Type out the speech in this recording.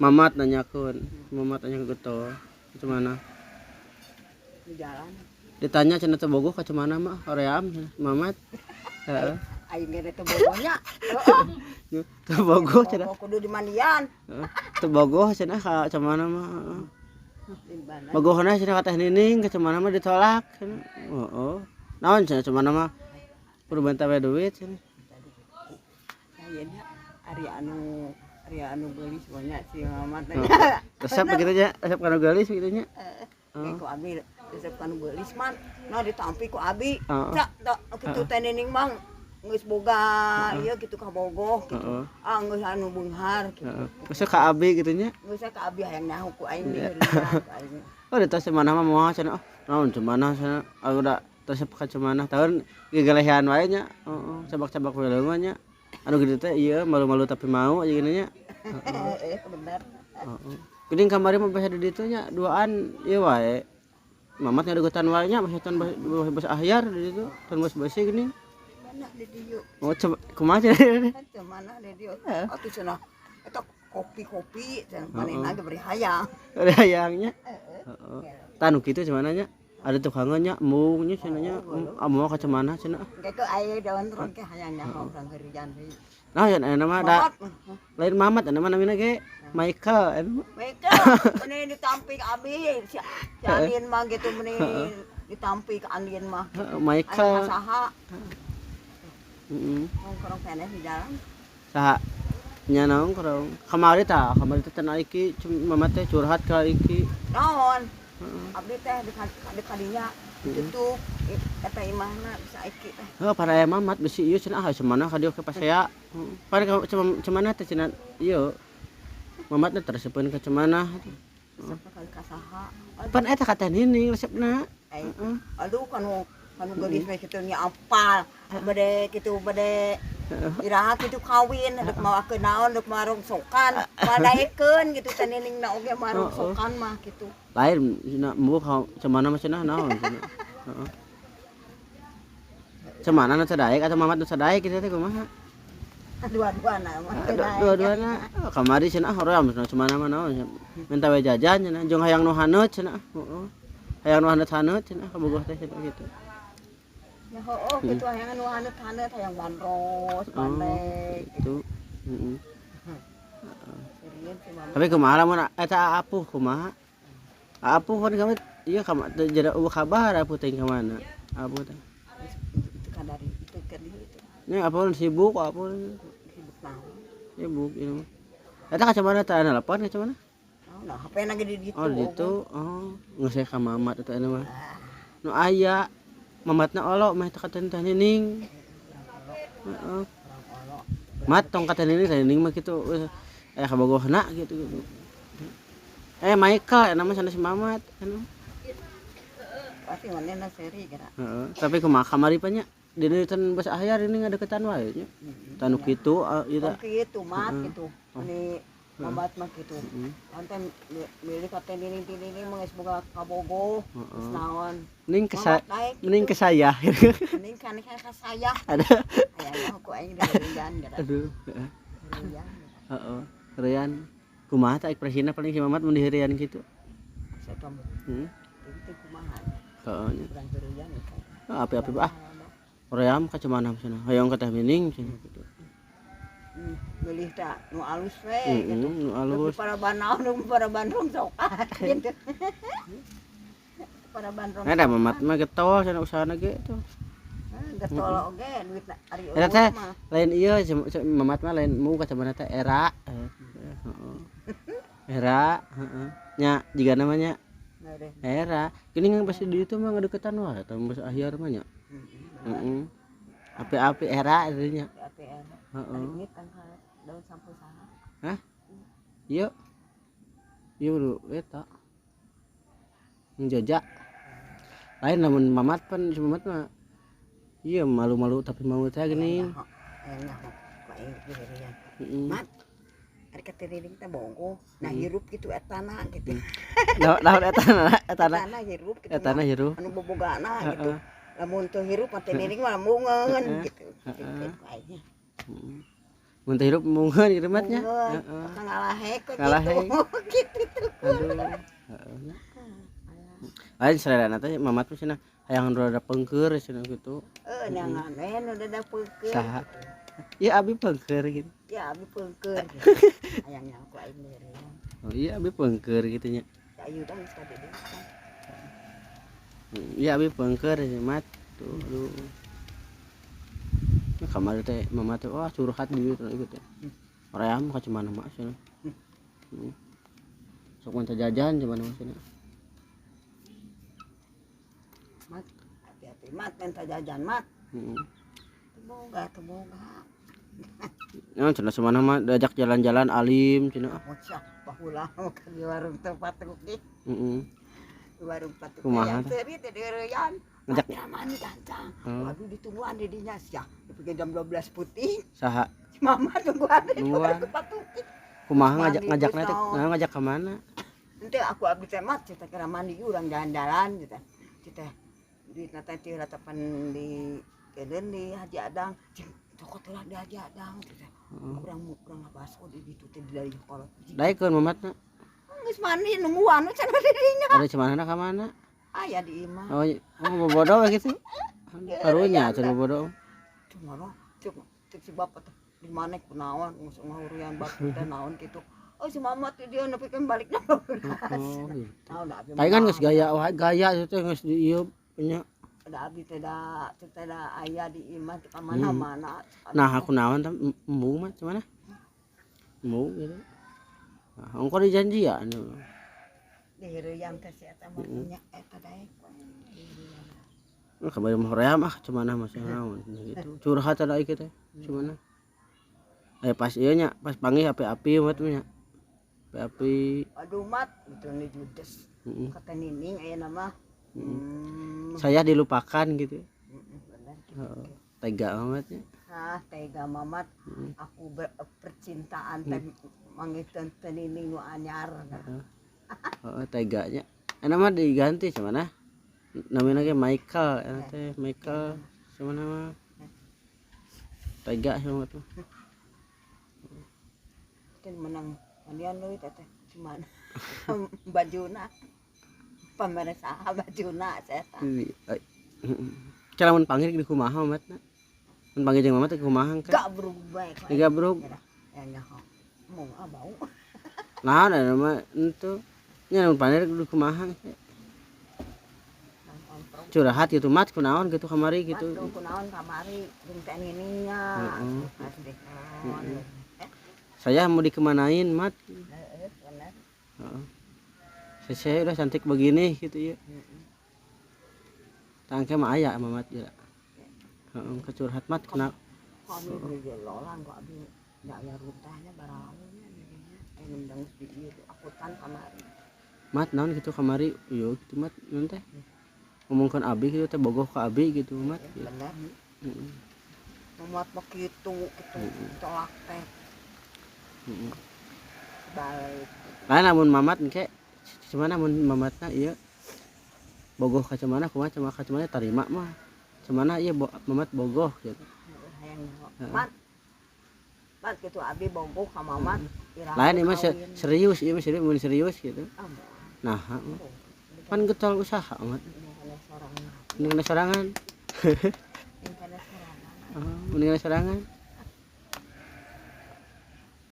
Mamat nanyakeun. Mamat nanya ke Geto. Ke mana? Di jalan. Ditanya cenah teu bogoh ka mana mah? Hoream Mamat. Heeh. Aing ge teu bogohnya. Heeh. Teu bogoh cenah. Kudu di mandian. Heeh. Teu bogoh cenah ka mana mah. Di mana? Bogohna cenah ka Teh Nining ka mana mah ditolak cenah. Heeh. Naon cenah mana mah? Kudu banta we duit cenah. Ayeuna ari anu gelis banyak si Mamat teh. Resep begitu nya, resep kanu geulis begitu nya. Ku abi resep kanu geulis mah nah ditampi ku abi. Heeh. Cak kitu Teh Nining mah geus boga ieu kitu ka bogoh kitu. Ah geus anu beunghar kitu. Heeh. Geus ka abi kitu nya. Geus ka abi hayang nyaho ku aing di aing. Oh, ditos mana mah moal cenah. Oh, naon cemana cenah. Udah resep ka cemana. Tahun gegelehan wae nya. Heeh, cabak-cabak we leungeun nya. Anu kitu teh ieu malu-malu tapi mau aja gini nya. Heeh. Bener. Heeh. Geuning kamari mah basa di ditu nya duaan ieu wae. Mamat ngadegetan wae nya basa tan basa ahyar di ditu, tan basa-basi geuning. Mana di dieu? Oh, coba kumaha cenah? Mana di dieu? Atuh cenah eta kopi-kopi cenah manehna ge beri hayang. Ada hayangnya. Heeh. Tanu kitu cemana nya? Ada tukangan nya embung nya cenah nya. Amo ka cemana cenah. Engke ke aya daun ron ke hayang nyaho urang geurijan deui. Nah, ya nama da lain Mamat anu mah namina ge Michael anu. Mereka meni ditampi ka abi si Alien mah gitu meni ditampi ka Alien mah. Michael. Saha? Heeh. Nongkrong keneh di jalan. Saha? Nya nongkrong. Kamari teh teh iki Mamat teh curhat ka iki. Naon? Abdi teh di kadinya tutup eta imahna bisa iki teh. Heuh, para Mamat bisi ieu cenah ah semana ka dieu ke pasea. Para cemana teh cenah ieu. Mamat teh terseupeun ka cemana. Resepna kali ka saha? Pan eta ka Teh Nining resepna. Heeh. Aduh kanu gelis we kitu nya apal. Bade iraha kitu kawin dek mawakeun naon dek marongsokan. Padaekeun gitu Teh Nining na oge marongsokan mah kitu. Lain cenah mbuh ka cemana mah cenah naon cenah. Heeh. Cemana nu sadaek atau Mamat nu sadaek kitu teh kumaha? Dua-duana mah. Dua-duana. Kamari cenah hoream cemana mah naon. Minta we jajan cenah jeung hayang nu haneut cenah. Heeh. Hayang nu haneut cenah ka bogoh teh cenah kitu. Ya heuh kitu hayang anu haneut hayang bandros, bandek gitu. Heeh. Serius si Mama. Tapi kumaha lamun eta apuh kumaha? Apuh kan kami ieu ka jadi eueuh kabar apuh teh ka mana? Apuh teh. Itu kadari itu kan itu. Nya apuh sibuk apuh. Sibuk naon? Sibuk ieu. Eta ka mana teh nelpon ka mana? Nah, HP na gede gitu. Oh, ditu. Oh, geus ka Mamat eta anu mah. Nu aya Mamatna olo mah teh ka Teh Nining. Heeh. Mat tong ka Teh Nining mah kitu ka bogohna gitu. Michael nama sanes Mamat anu. Pasti manehna seri gara. Heeh, tapi kumaha kamari pa nya? Dina tan basa ahyar ini ngadeukeutan wae nya. Tanu kitu ieu teh. Kitu mat gitu. Ini Mamat mah gitu. Anten milih ka Teh Nining mah geus boga kabogoh. Geus naon. Mending ke saya. Mending kan ka saya. Ada. Aya aku aing deureungan gara. Aduh. Deureungan. Heeh. Heurean. Kumaha teh ekspresina paling si Mamat mun di heurean kitu. Satom. Itu kumaha. Heeh nya. Urang deureungan. Api-api ah. Hoream ka cemana cenah. Hayang ka Teh Nining cenah kitu. Milih tak nu alus we gitu. Nu alus. Para banau nu para bandrong sokat gitu. Para bandrong. Ada Mamat mah getol cenah usahana ge tuh. Getol oge duit ari Eta teh lain ieu Mamat mah lain mu ka cemana teh era. Heeh. Era, heeh. Nya jiga namanya era. Geuning basa di ditu mah ngadeukeutan wae tah basa ahyar mah nya. Heeh. Api-api era dinya. APR. Heeh. Duit kan daun sampo saha. Hah? Ieu. Ieu lu eta. Njajak. Lain lamun Mamat pan si Mamat mah ieu malu-malu tapi mau teh geuning. Enak kok aing deureungan. Heeh. Mat. Ari ka Teh Nining teh bogoh. Nah hirup gitu etana gitu. Naon etana? Etana hirup gitu. Etana hirup. Anu bobogana gitu. Lamun teu hirup Teh Nining mah mungeun gitu. Aing. mun teh hirup mungkin gitu mat nya. Heeh. Ngalahe kok Ngalahe. gitu. Aduh. Heeh. Lain selera teh mamat mah cenah hayang rada pengkeur cenah gitu. Nyangan udah da peukeun. Saha? Ya abi pengkeur gitu. Ya abi peukeun. Hayang aku aing deure. Oh iya abi pengkeur gitu nya. Ya ayu dah geus kadede. Iya abi pengkeur mat tuh. Aduh. Nah, kamari teh mama teh wah curhat di dieu gitu teh. Hoream ka cemana mah cenah. Sok minta jajan cemana mah cenah. Mat, hati-hati mat minta jajan mat. Heeh. Teboga. Nah, cenah semana mah diajak jalan-jalan alim cenah. Bocah baheula ka di warung tempat tuki. Heeh. Di warung patuk Kumaha yang seuri teh deureyan. Ngajak mani gancang. Oh. Waduh ditungguan di dinya sia. Dipake jam 12 putih. Saha? Mama tungguan di Nungguan. warung patuki. Kumaha Mandi ngajakna teh? geus Nah, ngajak ka mana? Ente aku abdi teh mat kita kira mandi urang jalan-jalan gitu. Kita di nata teh ratapan di keden di Haji Adang. Toko telah di Haji Adang gitu. Urang ngabaso di ditu teh di dari kolot. Daekeun mamatna. Geus mandi nungguan we cenah di dinya. Ada cemana ka mana? Aya di imah. Oh, bobodo gitu. Karunya cenah bobodo. Cuma cuk si bapak teh di mana kunaon ngusung ngahurian bapak teh naon kitu. Oh si mama teh dia nepikeun balik na. Oh, gitu. Tahu da abi. Tapi kan geus gaya wae gaya itu teh geus di ieu nya. Da abi teh da aya di imah teh ka mana-mana. Nah, aku naon teh embung mah cemana? Embung gitu. Nah, ongko dijanjian. Di reueum teh si eta mah nya eta daek. Kamari mah hoream cemana mah naon gitu. Curhat ada ieu teh. Cemana? Pas ieu nya, pas panggih api-api mah nya. Api-api. Aduh mat itu nih judes. Kata Nining aya nama. Saya dilupakan gitu. Bener. Tega amat ya. Tega mamat. Aku percintaan teh manggihkeun teh Nining nu anyar. Teganya. Mah diganti cemana? Namanya ge Michael, teh Michael cemana mah. Tega sama tuh. Kan menang mandian leuwih teh cuman bajuna. Pamere saha bajuna eta. Cara mun panggil di kumaha matna? Mun panggil jeung mama teh kumaha kan? Gak berubah. Gak berubah. Ya nyaho. Mau bau. Nah, ada mah itu. Nya mun panggil di kumaha. Curhat gitu mat kunaon gitu kamari gitu. Mat kunaon kamari jeung teh Niningnya. Saya mau dikemanain mat. Benar. Saya udah cantik begini gitu ya. Tangke mah aya mamat ya. Kecurhat mat kenapa? Kami beli lolang kok abi enggak ya rutahnya barawunya dinya. Ngendang di ieu akutan kamari. Mat naon gitu kamari yo gitu mat naon teh. Ngomongkeun abi gitu teh bogoh ka abi gitu mat. Bener. Mamat mah kitu tolak teh. Balik. Lain lamun mamat engke cemana mun mamatna ieu bogoh ka cemana kumaha cemana ka cemana tarima mah. Cemana ieu mamat bogoh gitu. Hayang mat kitu abi bogoh ka mamat. Lain ieu mah serius ieu mah serius mun serius gitu. Nah, pan getol usaha amat. Ini sorangan. Ini sorangan.